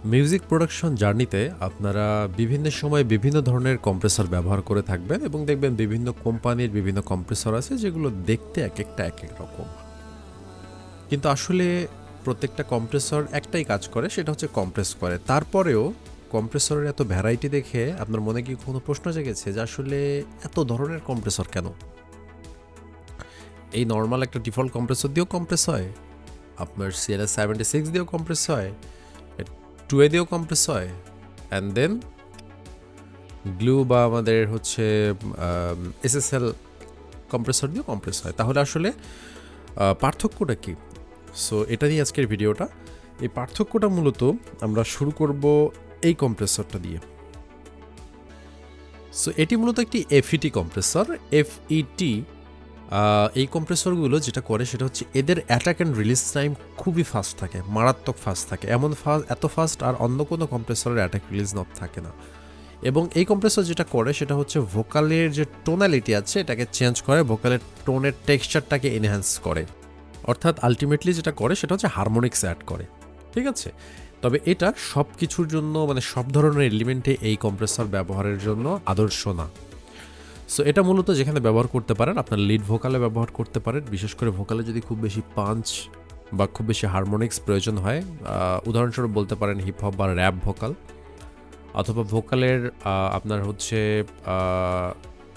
Music production জার্নিতে আপনারা বিভিন্ন সময় বিভিন্ন ধরনের কম্প্রেসর ব্যবহার করে থাকবেন এবং দেখবেন বিভিন্ন কোম্পানির বিভিন্ন কম্প্রেসর আছে যেগুলো দেখতে এক একটা এক এক রকম, কিন্তু আসলে প্রত্যেকটা কম্প্রেসর একটাই কাজ করে, সেটা হচ্ছে কম্প্রেস করে। তারপরেও কম্প্রেসরের এত ভ্যারাইটি দেখে আপনার মনে কি কোনো প্রশ্ন জেগেছে যে আসলে এত ধরনের কম্প্রেসর কেন? এই নর্মাল একটা ডিফল্ট কম্প্রেসর দিয়েও কম্প্রেস হয়, আপনার CLS-76 দিয়েও কম্প্রেস হয়, 2A দিয়েও কম্প্রেস হয়, অ্যান্ড দেন গ্লু বা আমাদের হচ্ছে SSL কম্প্রেসর দিয়েও কম্প্রেস হয়। তাহলে আসলে পার্থক্যটা কি? সো এটা নিয়ে আজকের ভিডিওটা। এই পার্থক্যটা মূলত আমরা শুরু করব এই কম্প্রেসরটা দিয়ে। সো এটি মূলত একটি FET কম্প্রেসর। FET এই কম্প্রেসরগুলো যেটা করে সেটা হচ্ছে এদের অ্যাটাক অ্যান্ড রিলিজ টাইম খুবই ফাস্ট থাকে, মারাত্মক ফাস্ট থাকে, এত ফাস্ট আর অন্য কোনো কম্প্রেসরের অ্যাটাক রিলিজ নট থাকে না। এবং এই কম্প্রেসর যেটা করে সেটা হচ্ছে ভোকালের যে টোনালিটি আছে এটাকে চেঞ্জ করে, ভোকালের টোনের টেক্সচারটাকে এনহ্যান্স করে, অর্থাৎ আলটিমেটলি যেটা করে সেটা হচ্ছে হারমোনিক্স অ্যাড করে। ঠিক আছে, তবে এটা সব কিছুর জন্য মানে সব ধরনের এলিমেন্টে এই কম্প্রেসর ব্যবহারের জন্য আদর্শ না। সো এটা মূলত যেখানে ব্যবহার করতে পারেন, আপনার লিড ভোকালে ব্যবহার করতে পারেন, বিশেষ করে ভোকালে যদি খুব বেশি পাঞ্চ বা খুব বেশি হারমোনিক্স প্রয়োজন হয়, উদাহরণস্বরূপ বলতে পারেন হিপ হপ বা র্যাপ ভোকাল, অথবা ভোকালের আপনার হচ্ছে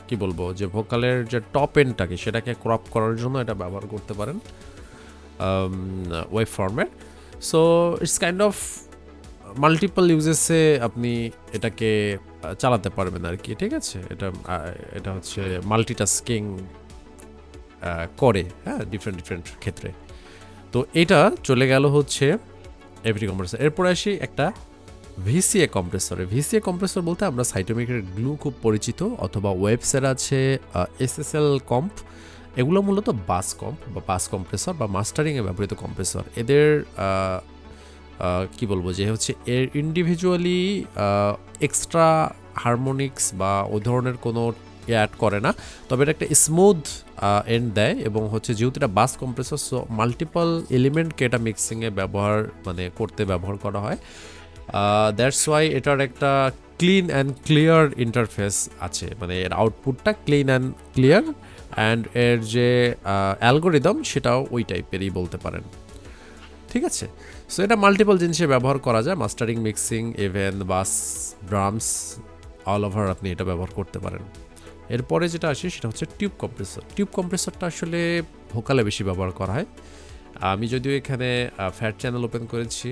কি বলবো যে ভোকালের যে টপ এন্ডটাকে সেটাকে ক্রপ করার জন্য এটা ব্যবহার করতে পারেন wave format. So it's kind of multiple ইউজেসে আপনি এটাকে চালাতে পারবেন আর কি। ঠিক আছে, এটা হচ্ছে মাল্টিটাস্কিং করে, হ্যাঁ, ডিফারেন্ট ক্ষেত্রে। তো এটা চলে গেল হচ্ছে এফটি কম্প্রেসর। এরপরে আসি একটা VCA কম্প্রেসরে। VCA কম্প্রেসর বলতে আমরা সাইটোমেকের গ্লু খুব পরিচিত, অথবা ওয়েবসের আছে SSL কম্প, এগুলো মূলত বাস কম্প বা বাস কম্প্রেসর বা মাস্টারিংয়ে ব্যবহৃত কম্প্রেসর। এদের কি বলবো যে হচ্ছে এর ইন্ডিভিজুয়ালি এক্সট্রা হারমোনিক্স বা ওই ধরনের কোনো অ্যাড করে না, তবে এটা একটা স্মুথ এন্ড দেয় এবং হচ্ছে যেহেতু এটা বাস কম্প্রেসর, সো মাল্টিপল এলিমেন্টকে এটা মিক্সিংয়ে ব্যবহার করা হয়। দ্যাটস ওয়াই এটার একটা ক্লিন অ্যান্ড ক্লিয়ার ইন্টারফেস আছে, মানে এর আউটপুটটা ক্লিন অ্যান্ড ক্লিয়ার, অ্যান্ড এর যে অ্যালগোরিদম সেটাও ওই টাইপেরই বলতে পারেন। ঠিক আছে, সো এটা মাল্টিপল জিনিসে ব্যবহার করা যায়, মাস্টারিং, মিক্সিং, ইভেন বাস, ড্রামস, অল ওভার আপনি এটা ব্যবহার করতে পারেন। এরপরে যেটা আসে সেটা হচ্ছে টিউব কম্প্রেসর। টিউব কম্প্রেসরটা আসলে ভোকালে বেশি ব্যবহার করা হয়। আমি যদিও এখানে ফ্যাট চ্যানেল ওপেন করেছি,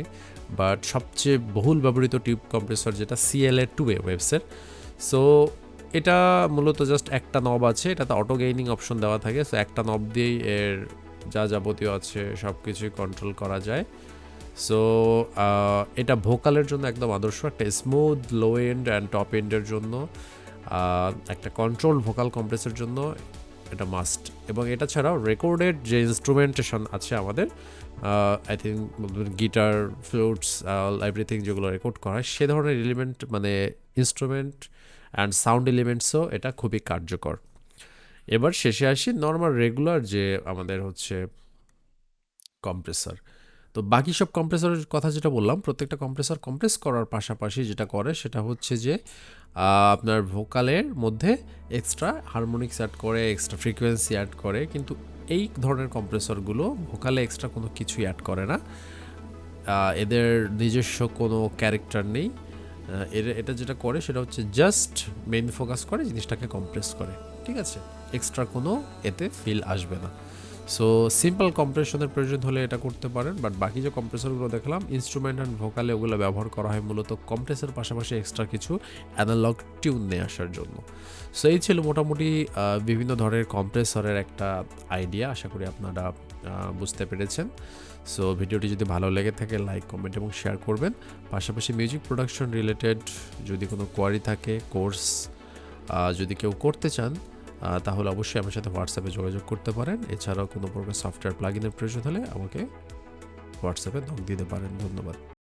বাট সবচেয়ে বহুল ব্যবহৃত টিউব কম্প্রেসর যেটা CLA-2A ওয়েভসের। সো এটা মূলত জাস্ট একটা নব আছে, এটাতে অটো গেইনিং অপশন দেওয়া থাকে। সো একটা নব দিয়েই এর যা যাবতীয় আছে সব কিছুই কন্ট্রোল করা যায়। সো এটা ভোকালের জন্য একদম আদর্শ, একটা smooth low end and top এন্ডের জন্য, একটা কন্ট্রোল ভোকাল কম্প্রেসের জন্য এটা মাস্ট। এবং এটা ছাড়াও রেকর্ডেড যে ইনস্ট্রুমেন্টেশন আছে আমাদের, I think guitar, floats, everything যেগুলো রেকর্ড করা হয়, সে ধরনের এলিমেন্ট মানে ইনস্ট্রুমেন্ট অ্যান্ড সাউন্ড এলিমেন্টসও এটা খুবই কার্যকর। এবার শেষে আসি নর্মাল রেগুলার যে আমাদের হচ্ছে কম্প্রেসর। তো বাকি সব কম্প্রেসরের কথা যেটা বললাম, প্রত্যেকটা কম্প্রেসর কম্প্রেস করার পাশাপাশি যেটা করে সেটা হচ্ছে যে আপনার ভোকালের মধ্যে এক্সট্রা হারমোনিক্স অ্যাড করে, এক্সট্রা ফ্রিকোয়েন্সি অ্যাড করে, কিন্তু এই ধরনের কম্প্রেসরগুলো ভোকালে এক্সট্রা কোনো কিছুই অ্যাড করে না, এদের নিজস্ব কোনো ক্যারেক্টার নেই। এটা যেটা করে সেটা হচ্ছে জাস্ট মেইন ফোকাস করে জিনিসটাকে কম্প্রেস করে। ঠিক আছে, এক্সট্রা কোনো এতে ফিল আসবে না। সো সিম্পল কম্প্রেশনের প্রয়োজন হলে এটা করতে পারেন, বাট বাকি যে কম্প্রেসরগুলো দেখলাম ইনস্ট্রুমেন্ট অ্যান্ড ভোকালে, ওগুলো ব্যবহার করা হয় মূলত কম্প্রেসের পাশাপাশি এক্সট্রা কিছু অ্যানালগ টিউন নিয়ে আসার জন্য। সো এই ছিল মোটামুটি বিভিন্ন ধরনের কম্প্রেসরের একটা আইডিয়া। আশা করি আপনারা বুঝতে পেরেছেন। সো ভিডিওটি যদি ভালো লেগে থাকে লাইক, কমেন্ট এবং শেয়ার করবেন। পাশাপাশি মিউজিক প্রোডাকশন রিলেটেড যদি কোনো কোয়ারি থাকে, কোর্স যদি কেউ করতে চান, তাহলে অবশ্যই আমার সাথে হোয়াটসঅ্যাপে যোগাযোগ করতে পারেন। এছাড়াও কোনো প্রকার সফটওয়্যার প্লাগইনের প্রয়োজন হলে আমাকে হোয়াটসঅ্যাপে নক দিতে পারেন। ধন্যবাদ।